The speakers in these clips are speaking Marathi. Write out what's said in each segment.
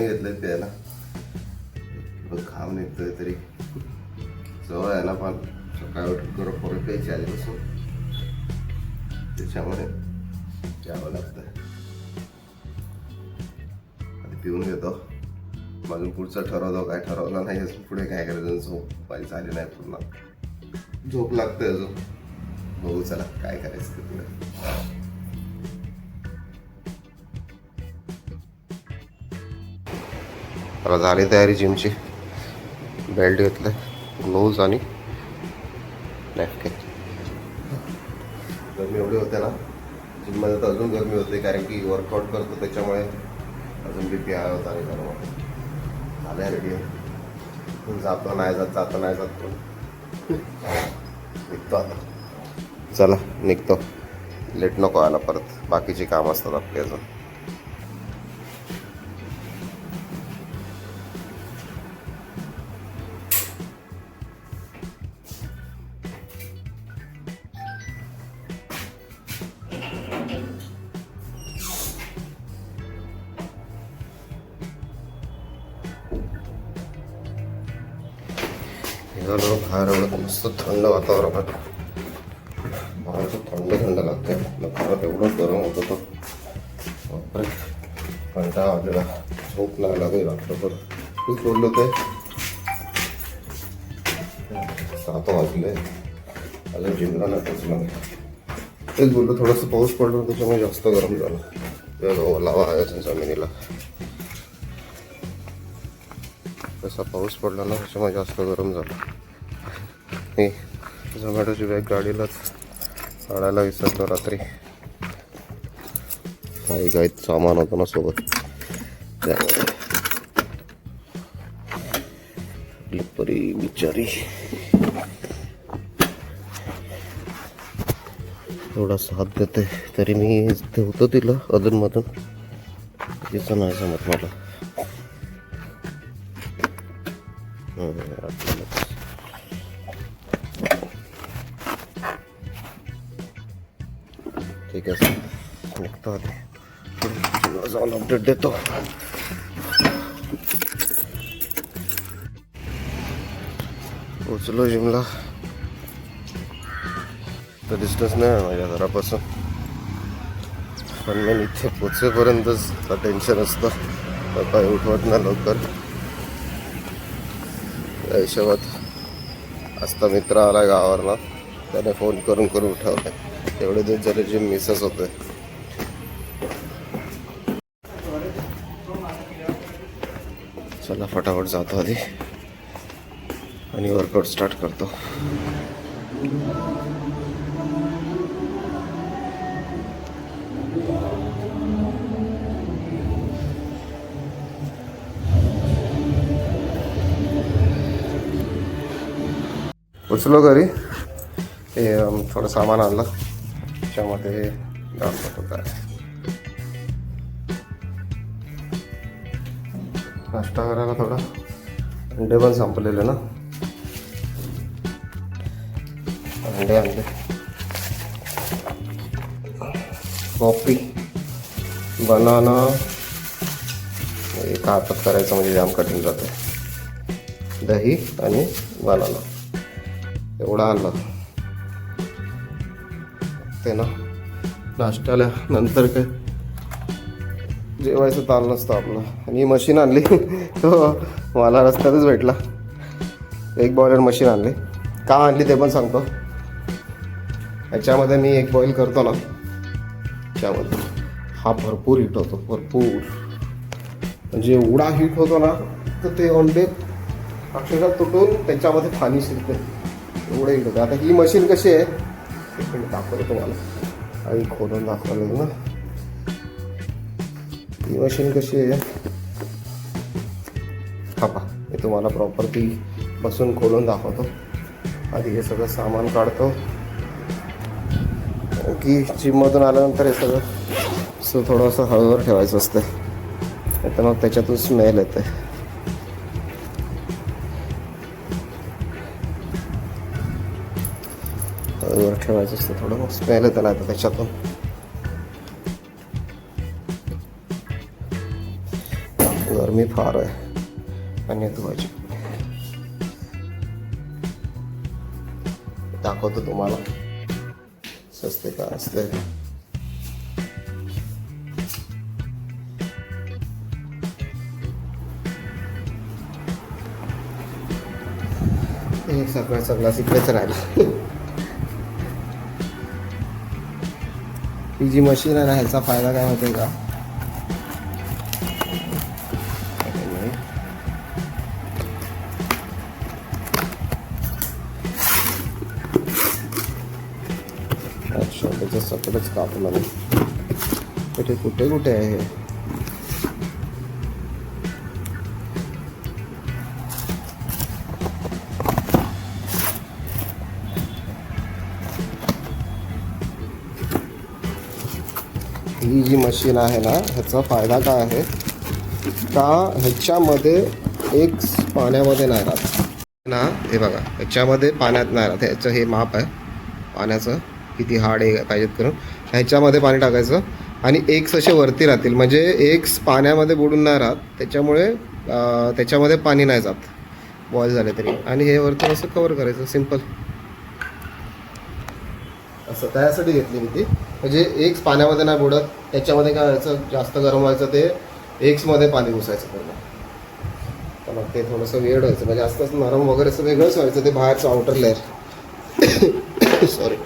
पाणी घेतलंय प्यायला. घाम निघतोय तरी सवय आहे ना, पण सकाळी उठून गरम पाणी प्यायची आधीपासून, त्याच्यामुळे प्यावं लागतं. आधी पिऊन घेतो, अजून पुढचं ठरवतो. काय ठरवलं नाही अजून, पुढे काय करायचं. झोप माझी झाली नाही, पुन्हा झोप लागते अजून. बघू चला काय करायचं ते पुढे. मला झाली तयारी जिमची. बेल्ट घेतलं, ग्लोव्ज आणि नॅपकिन. गरमी एवढी होते ना जिममध्ये, तर अजून गरमी होते, कारण की वर्कआउट करतो त्याच्यामुळे अजून BP हाय होता. आणि गरम झालं आहे रेडी. जातो नाही जात, जातो नाही जात, पण निघतो आता. चला निघतो, लेट नको आला परत, बाकीची कामं असतात आपली अजून. निघालो बाहेर. एवढं मस्त थंड वातावरण आहे, बाहेरचं थंड थंड लागतंय. घरात एवढं गरम होतं तो बापरे, कंटाळा आलेला. झोप नाही लागेल रात्रभर. तेच बोललो ते 7 वाजले, अजून जिमला नाही पोचलो. तेच बोललो थोडंसं पाऊस पडलं त्याच्यामुळे जास्त गरम झालं. लावा आहे जमिनीला. तसा पाऊस पडला ना त्याच्यामुळे जास्त गरम झालं. मी झोमॅटोची बॅग गाडीलाच काढायला विसरलो रात्री. काही सामान होतं ना सोबत, त्यामुळे परी बिचारी थोडा साथ देते. तरी मी ठेवतो तिला अधूनमधून, तिचं नाही जमत मला. ठीक आहे, निघतो आधी, जाऊन अपडेट देतो. पोचलो जिमला. तर डिस्टन्स नाही आहे माझ्या घरापासून, पण मी इथे पोचेपर्यंतच टेन्शन असतं. काही उठवत नाही लवकर. त्या हिशोबात आजचा मित्र आला गावावरनं, त्याने फोन करून उठवलं. एवढे दिवस झाले जिम मिसच होते. चला फटाफट जातो आधी आणि वर्कआउट स्टार्ट करतो. पोचलो घरी. ते थोडं सामान आणलं, त्याच्यामध्ये दाखवतो काय. नाश्ता करायला थोडा अंडे पण संपलेले ना, अंडे आणले. Coffee, banana. एका हातात करायचं म्हणजे जाम कठीण जातं. दही आणि बनाना एवढं आणलं ते ना. नाश्त्याला नंतर काय जेवायचं ताल नसतं आपलं. आणि मशीन आणली तो मला रस्त्यातच भेटला. एक बॉयलर मशीन आणली. का आणली ते पण सांगतो. याच्यामध्ये मी एक बॉईल करतो ना, त्यामध्ये हा भरपूर हीट होतो, भरपूर. म्हणजे एवढा हीट होतो ना तर ते अंडे अक्षरशः तुटून त्याच्यामध्ये पाणी शिरते, एवढं हीट होतं. आता ही मशीन कशी आहे ते दाखवतो तुम्हाला. आई खोलून दाखवलं ना, ही मशीन कशी आहे. हा पहा, मी तुम्हाला प्रॉपर ती बसून खोलून दाखवतो. आधी हे सगळं सामान काढतो, की जिममधून आल्यानंतर हे सगळं थोडंसं हळूवर ठेवायचं असतं, तर मग त्याच्यातून स्मेल येते. हळूवर ठेवायचं असतं थोडं, मग स्मेल येतं नाही तर त्याच्यातून. गरमी फार आहे आणि धुवायची. दाखवतो तुम्हाला सस्ते काय असते. सगळा इकडेच राहिला. ही जी मशीन आहे ना, ह्याचा फायदा काय होते का, अच्छा त्याचं सगळंच कापलं नाही. कुठे कुठे कुठे आहे हे. ही जी मशीन आहे ना, ह्याचा फायदा काय आहे का, ह्याच्यामध्ये एक पाण्यामध्ये नाही राहत ना. हे बघा, ह्याच्यामध्ये पाण्यात नाही राहत. ह्याचं हे माप आहे पाण्याचं, किती हार्ड आहे पाहिजेत करून. ह्याच्यामध्ये पाणी टाकायचं आणि एग्स असे वरती राहतील, म्हणजे एग्स पाण्यामध्ये बुडून नाही राहत. त्याच्यामुळे त्याच्यामध्ये पाणी नाही जात बॉईल झाले तरी. आणि हे वरती असं कवर करायचं सिम्पल. असं त्यासाठी घेतली मी ती, म्हणजे एग्स पाण्यामध्ये नाही बुडत. त्याच्यामध्ये काय व्हायचं, जास्त गरम व्हायचं, ते एग्समध्ये पाणी घुसायचं पूर्ण. तर मग ते थोडंसं वेळ व्हायचं, म्हणजे जास्तच नरम वगैरे असं वेगळंच व्हायचं ते बाहेरचं आउटर लेअर. सॉरी.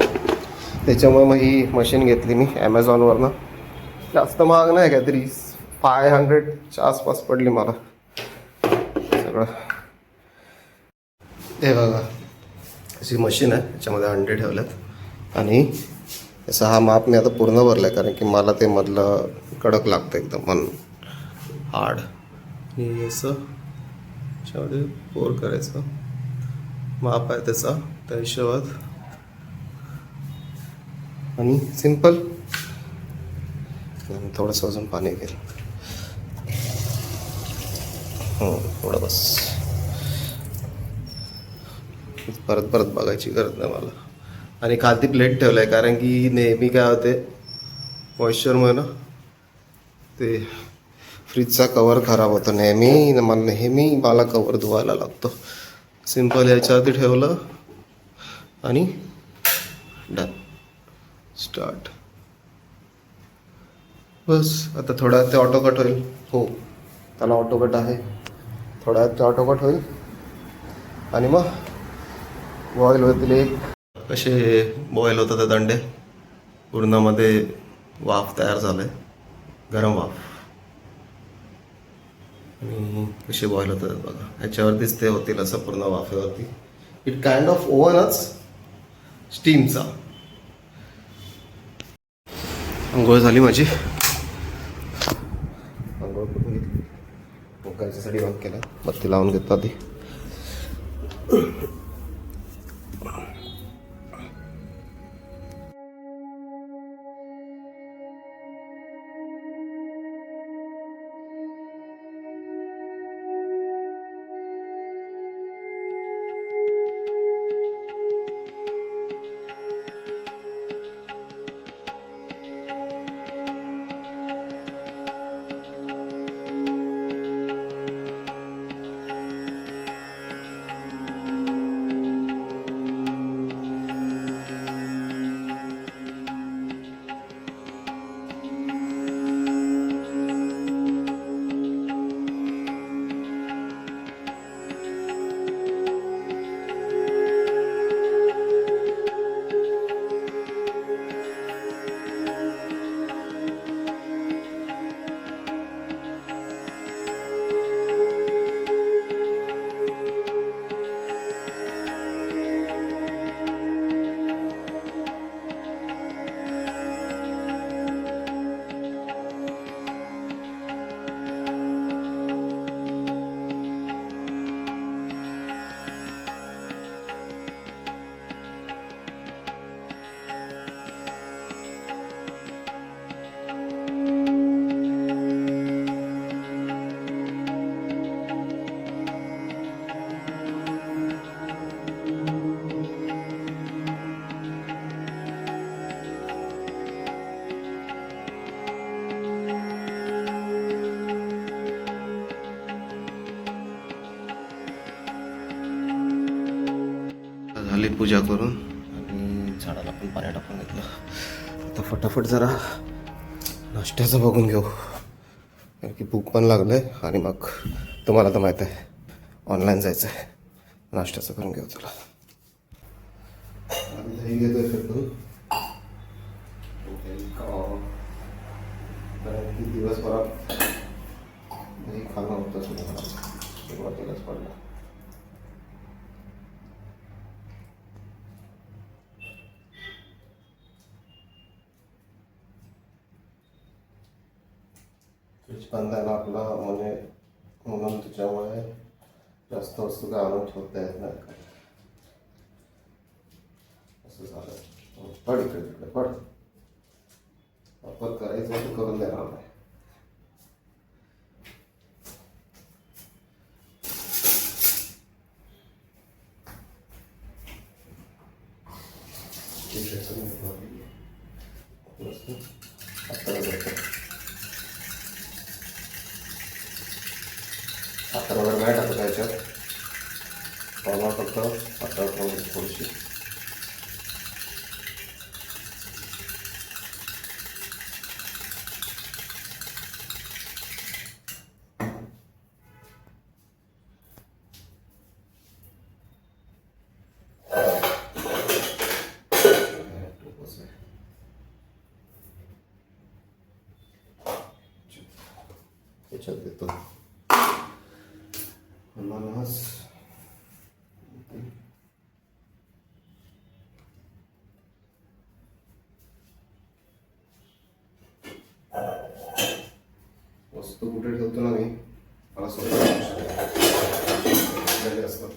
त्याच्यामुळे मग ही मशीन घेतली मी ॲमेझॉनवरनं. जास्त महाग नाही, काहीतरी 500च्या आसपास पडली मला सगळं. हे बघा, अशी मशीन आहे, त्याच्यामध्ये अंडे ठेवल्यात आणि याचा हा माप मी आता पूर्ण भरला आहे, कारण की मला ते मधलं कडक लागतं एकदम, म्हणून हार्ड. आणि असं त्याच्यामध्ये पोर करायचं, माप आहे त्याचा त्या हिशोबात. आणि सिंपल. थोडंसं अजून पाणी घेईल, थोडं बस. परत परत बघायची गरज नाही मला. आणि खालती प्लेट ठेवलं आहे, कारण की नेहमी काय होते मॉइश्चरमुळे ना, ते फ्रीजचा कवर खराब होतो. नेहमी मला कवर धुवायला लागतो. सिंपल याच्यावरती ठेवलं आणि डन, स्टार्ट. बस. आता थोड्या वेळात ते ऑटो कट होईल. हो, त्याला ऑटो कट आहे. थोड्या वेळात ते ऑटो कट होईल आणि मग बॉईल होतील. एक कसे बॉईल होतात ते अंडे, पूर्णमध्ये वाफ तयार झालं आहे, गरम वाफ. आणि कसे बॉईल होतात बघा, ह्याच्यावरतीच ते होतील असं पूर्ण वाफेवरती. इट काइंड ऑफ ओव्हनच स्टीमचा. आंघोळ झाली माझी. आंघोळ करून घेतली, मोकायच्यासाठी बंद केला, बत्ती लावून घेतला ती. झाली पूजा करून आणि झाडाला पण पाणी टाकून घेतलं. आता फटाफट जरा नाश्त्याचं बघून घेऊ, कारण की भूक पण लागलं आहे आणि मग तुम्हाला तर माहीत आहे ऑनलाईन जायचं आहे. नाश्त्याचं करून घेऊ. चला आम्ही दही घेतोय फिरकून. कारण की दिवसभरात दही खाणं होतं सुरुवातीलाच पडलं. फ्रीज बंद आहे ना आपला, म्हणजे म्हणून त्याच्यामुळे जास्त वस्तू काय आणून ठेवता येत नाही. असं झालं. पड इकडे तिकडे पड. वापर करायचा तर करून देणार नाही. साखर वगैरे नाही टाकत याच्यात, पावडर फक्त पातळ करून थोडीशी. याच्यात देतो अननस. वस्तू कुठे ठेवतो ना मी, मला स्वतः असतं.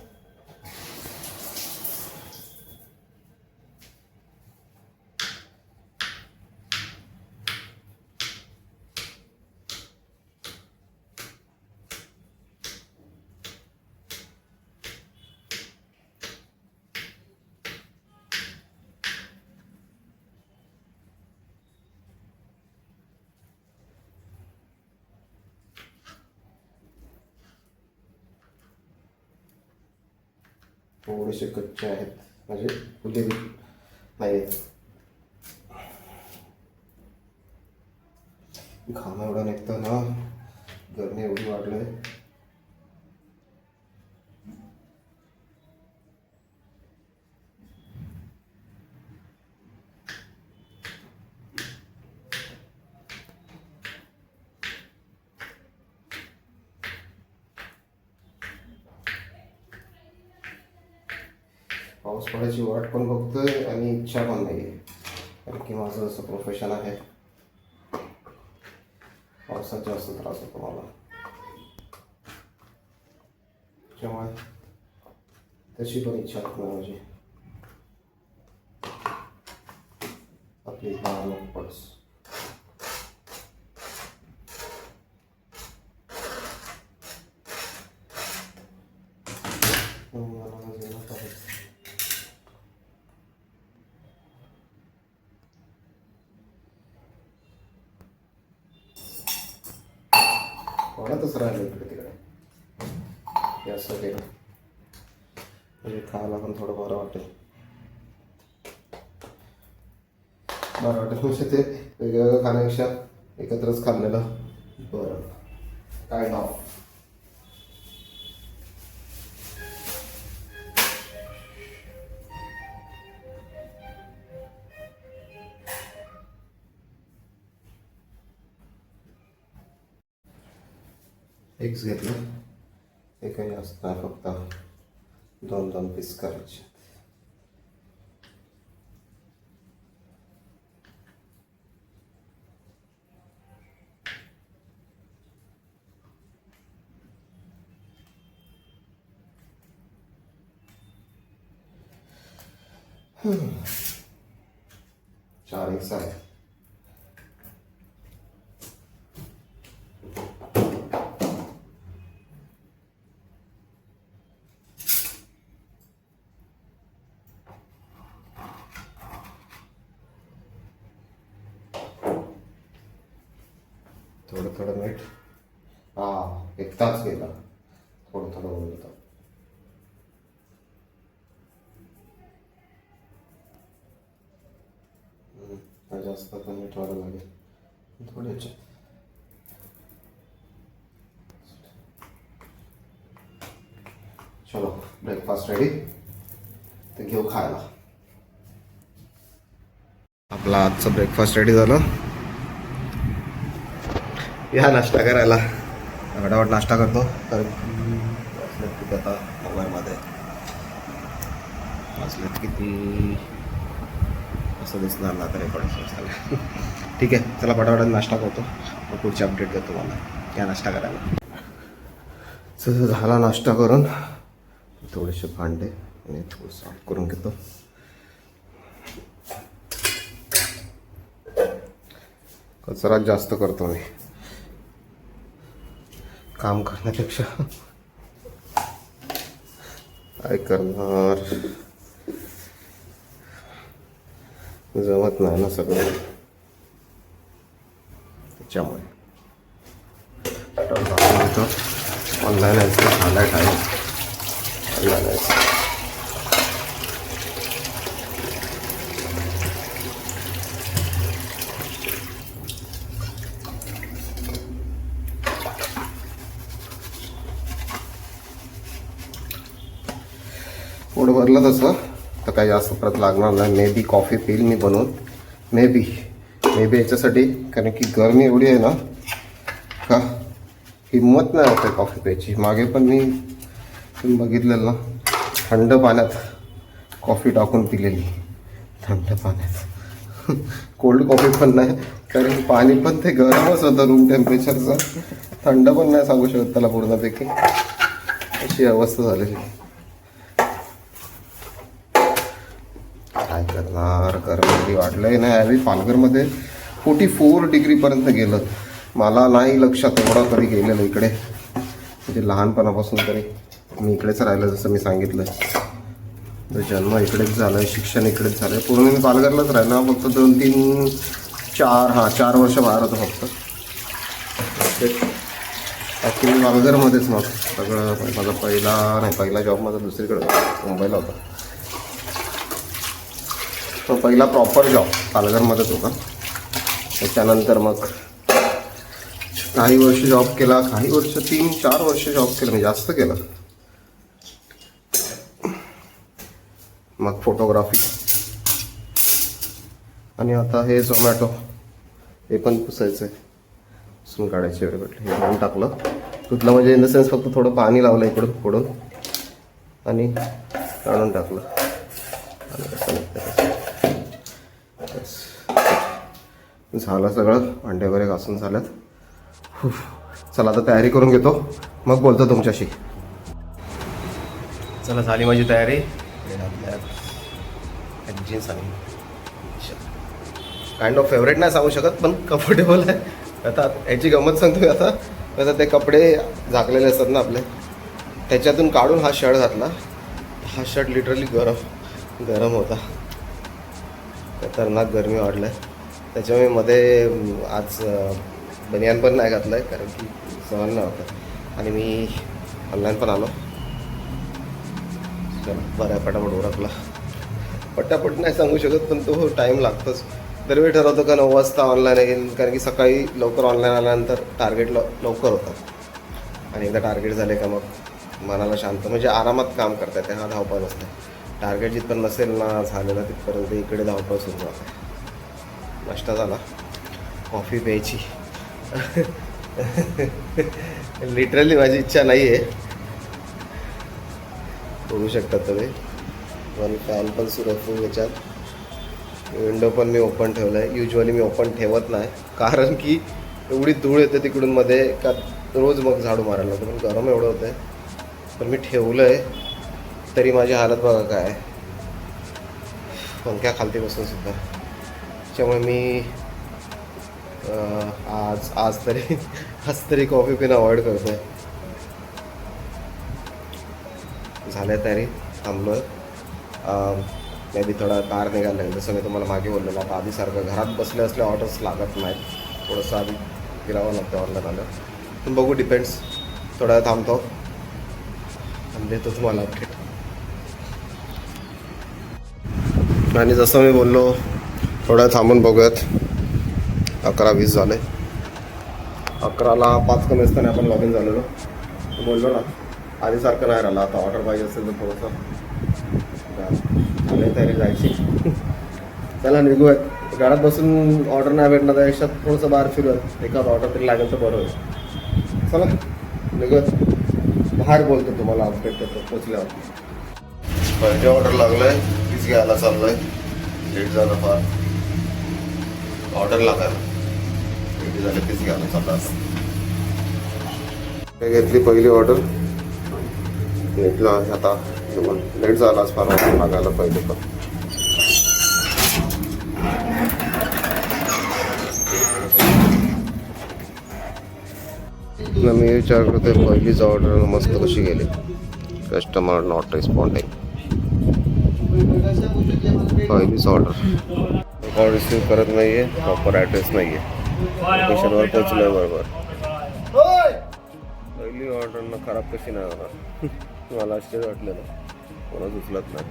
थोडेसे कच्चे आहेत, म्हणजे फुले नाही आहेत. घाम एवढा निघतं ना, गरमी एवढी वाढले. पाऊस पडायची वाट पण बघतोय आणि इच्छा पण नाही आहे, कारण की माझं असं प्रोफेशन आहे. पावसात जास्त त्रास होतो मला, त्यामुळे तशी पण इच्छा होत नाही माझी. आपली पडस वाढतच राहिलं इकडे तिकडे. हे असं केलं म्हणजे खायला पण थोडं बरं वाटेल. बरं वाटेल म्हणजे ते वेगवेगळं खाण्यापेक्षा एकत्रच खाल्लेलं बरं. काय नाव एग्स घेतलं. हे काही असतं फक्त 2-2 पीस करायचे. चार एग्स आहे. थोडं थोडं मीठ. हां, 1 तास गेला. थोडं थोडं बोलतो. जास्त कमी ठेवायला लागेल थोड्याचे. चलो ब्रेकफास्ट रेडी, तर घेऊ खायला. आपला आजचं ब्रेकफास्ट रेडी झालं. या नाश्ता करायला. फटाफट नाश्ता करतो तर आता मोबाईलमध्ये वाचलेत किती असं दिसणार ना तर रेकॉर्ड झालं. ठीक आहे, चला फटाफट नाश्ता करतो, मग पुढची अपडेट देतो मला. या नाश्ता करायला. चल झाला नाश्ता करून, थोडेसे भांडे आणि थोडं साफ करून घेतो. कचरा जास्त करतो मी काम करण्यापेक्षा. काय करणार, जमत नाही ना सगळं, त्याच्यामुळे ऑनलाईन यायचं झाला टाईम. ऑनलाईन यायचं पोट भरलं तसं तर काही जास्त परत लागणार नाही. मे बी कॉफी पिल मी बनवून, मे बी याच्यासाठी, कारण की गरमी एवढी आहे ना का हिंमत नाही होते कॉफी प्यायची. मागे पण मी बघितलेलं ना, थंड पाण्यात कॉफी टाकून पिलेली, थंड पाण्यात. कोल्ड कॉफी पण नाही, कारण की पाणी पण ते गरमच होतं रूम टेम्परेचरचं, थंड पण नाही सांगू शकत त्याला पूर्णपैकी. अशी अवस्था झालेली. काय करणार, गरमी वाढलंय ना यावेळी. पालघरमध्ये 44 डिग्रीपर्यंत गेलं. मला नाही लक्षात एवढा कधी गेलेलं इकडे, म्हणजे लहानपणापासून तरी मी इकडेच राहिलं. जसं मी सांगितलं, जन्म इकडेच झालं आहे, शिक्षण इकडेच झालं आहे. पूर्ण मी पालघरलाच राहिला. फक्त 4 वर्ष बाहेर होतं फक्त. ॲक्च्युली पालघरमध्येच नव्हतं सगळं. माझा पहिला जॉब माझा दुसरीकडे होता, मुंबईला होता. तो पहिला प्रॉपर जॉब पालघरमध्येच होता. त्याच्यानंतर मग काही वर्ष जॉब केला, काही वर्ष 3-4 वर्ष जॉब केलं, मी जास्त केलं. मग फोटोग्राफी, आणि आता हे झोमॅटो, हे पण पुसायचं आहे, पुसून काढायचे वेळ भेटले. हे घेऊन टाकलं, धुतलं म्हणजे इन द सेन्स फक्त थोडं पाणी लावलं इकडून पुढून आणि काढून टाकलं. आणि कसं निघतं झालं सगळं. अंडे वगैरे घासून झाल्यात. चला आता तयारी करून घेतो, मग बोलतो तुमच्याशी. चला झाली माझी तयारी. जीन्स आणि काइंड ऑफ फेवरेट नाही सांगू शकत, पण कम्फर्टेबल आहे. आता याची गंमत सांगतो मी. आता ते कपडे झाकलेले असतात ना आपले, त्याच्यातून काढून हा शर्ट घातला. हा शर्ट लिटरली गरम होता. खतरनाक गरमी वाढलं आहे. त्याच्यामुळे मध्ये आज बनियान पण नाही घातलं आहे, कारण की सहन नाही होतं. आणि मी ऑनलाईन पण आलो. चला बरं आहे, पटापट ओळखला. पटापट नाही सांगू शकत, पण तो टाईम लागतोच. दरवेळी ठरवतो का 9 वाजता ऑनलाईन येईल, कारण की सकाळी लवकर ऑनलाईन आल्यानंतर टार्गेट लवकर होतात. आणि एकदा टार्गेट झाले का मग मनाला शांत, म्हणजे आरामात काम करता येते. हा धावपळ नसते. टार्गेट जिथपर्यंत नसेल ना झालेला तिथपर्यंत इकडे धावपळ सुरू होते. नाश्ता झाला, कॉफी प्यायची लिटरली माझी इच्छा नाही आहे. बघू शकता तुम्ही. पण फॅन पण सुरू आहे याच्यात. विंडो पण मी ओपन ठेवलं आहे. युजली मी ओपन ठेवत नाही, कारण की एवढी धूळ येते तिकडून मध्ये का रोज मग झाडू मारायला लागतं. पण गरम एवढं होतं आहे. पण मी ठेवलं आहे तरी माझी हालत बघा काय, पंख्या खालती बसून सुद्धा. त्याच्यामुळे मी आज तरी कॉफी पिणं अवॉइड करतो आहे. झाल्या तयारी, थांबलो आहे. मे बी थोडा कार निघालं आहे, जसं मी तुम्हाला मागे बोललेलं. आता आधीसारखं घरात बसले असले ऑर्डर्स लागत नाहीत, थोडंसं आधी फिरावं लागतं ऑनलाईन आलं. पण बघू, डिपेंड्स. थोडा वेळ थांबतो आणि देतो तुम्हाला अपडेट. आणि जसं मी बोललो, थोडं थांबून बघूयात 11:20 झाले. 11ला 5 कमी असताना आपण लॉग इन झालेलो. बोललो ना आधीसारखं नाही राहिलं. आता ऑर्डर पाहिजे असेल तर थोडंसं झाले तयारी जायची. चला निघूयात. घरात बसून ऑर्डर नाही भेटणार त्यापेक्षा थोडंसं बाहेर फिरूयात. एखादं ऑर्डर तरी लागेल तर बरं होईल. चला निघूयात. बाहेर बोलतो तुम्हाला अपडेट करतो पोचल्यावर. पहिले ऑर्डर लागलंय तीच घ्यायला चाललंय. लेट झालं फार. ऑर्डर लागायला लेट झालं तीच घ्यायला चाललं. आता घेतली पहिली ऑर्डर घेतला. आता लेट झालाच फार ऑर्डर लागायला पहिले. पण मी विचार करतोय पहिलीच ऑर्डर मस्त कशी गेली. Customer not responding. पहिलीच ऑर्डर कॉल रिसीव्ह करत नाही आहे. प्रॉपर ॲड्रेस नाही आहे. लोकेशनवर पोचलो आहे बरोबर. पहिली ऑर्डरनं खराब कशी नाही होणार. मला आश्चर्य वाटलेलं. कोणाच उचलत नाही.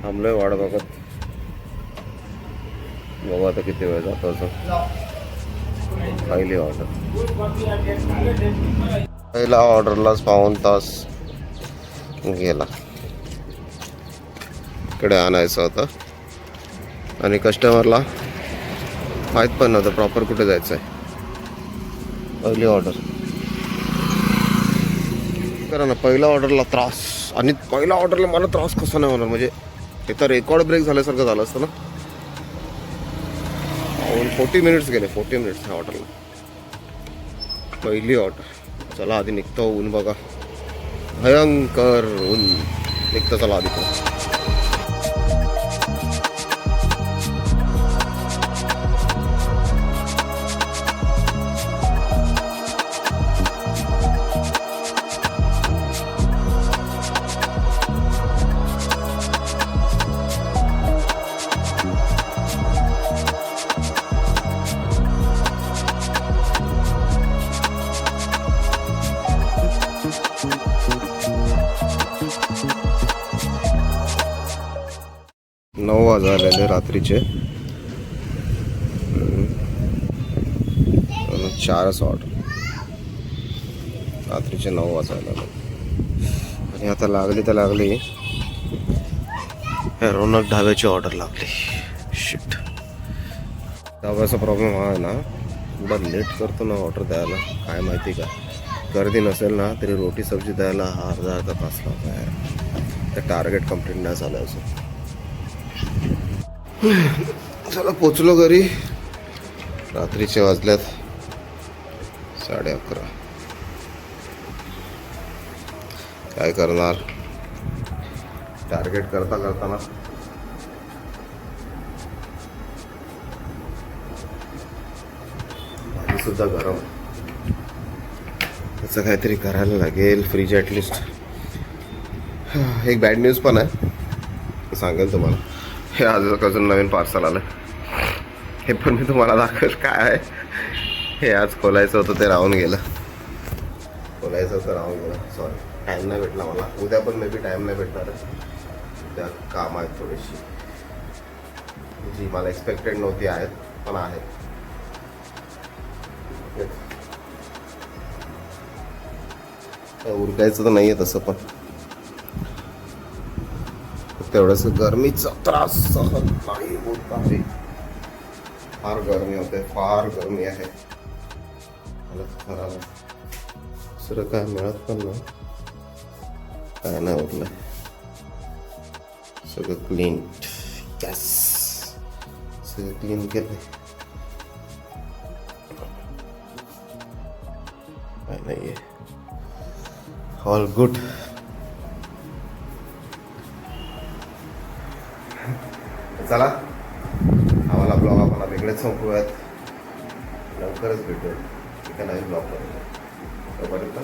थांबलोय वाट बघत. बघू आता किती वेळ जातो असं. पहिली ऑर्डर पहिला ऑर्डरलाच 5 तास गेला. इकडे आणायचं होतं आणि कस्टमरला माहीत पण नव्हतं प्रॉपर कुठे जायचं आहे. पहिली ऑर्डर करा ना. पहिल्या ऑर्डरला त्रास. आणि पहिल्या ऑर्डरला मला त्रास कसा नाही होणार. म्हणजे हे तर रेकॉर्ड ब्रेक झाल्यासारखं झालं असतं ना. 40 मिनिट्स गेले. 40 मिनिट्स ह्या ऑर्डरला. पहिली ऑर्डर. चला आधी निघतो. ऊन बघा भयंकर ऊन निघतं. चला आधी 9 वाजलेले रात्रीचे. 4च ऑर्डर. रात्रीचे 9 वाजायला आणि आता लागली तर लागली. रोनक ढाब्याची ऑर्डर लागली. शिट. ढाब्याचा प्रॉब्लेम हा आहे ना. थोडा लेट करतो ना ऑर्डर द्यायला. काय माहिती का गर्दी नसेल ना तरी रोटी सब्जी द्यायला अर्धा तास लागला आहे. तर टार्गेट कंप्लीट नाही झालं असं. चला पोचलो घरी. रात्रीचे वाजल्यात 11:30. काय करणार. टार्गेट करताना भाजी सुद्धा गरम. त्याचं काहीतरी करायला लागेल. Freeze at least. एक बॅड न्यूज पण आहे सांगेल तुम्हाला. हे आज अजून नवीन पार्सल आलं. हे पण मी तुम्हाला दाखवेल काय आहे. हे आज खोलायचं होतं ते राहून गेलं. सॉरी टाईम नाही भेटला मला. उद्या पण मे बी टाईम नाही भेटणार आहे. उद्या काम आहेत थोडीशी जी मला एक्सपेक्टेड नव्हती आहेत पण आहेत. उरकायचं तर नाही आहे तसं पण तेवढंच गरमीचा त्रास सहन नाही होत आहे. फार गरमी होते. फार गरमी आहे. हालत खराब आहे. दुसरं काय मिळत पण नाही. काय नाही उरलं. सगळं क्लीन. यस सगळं क्लीन केलं. काय नाही आहे. All good. चला आम्हाला ब्लॉग आपण वेगळेच संपवूयात. लवकरच भेटूया एका नवीन ब्लॉग. तोपर्यंत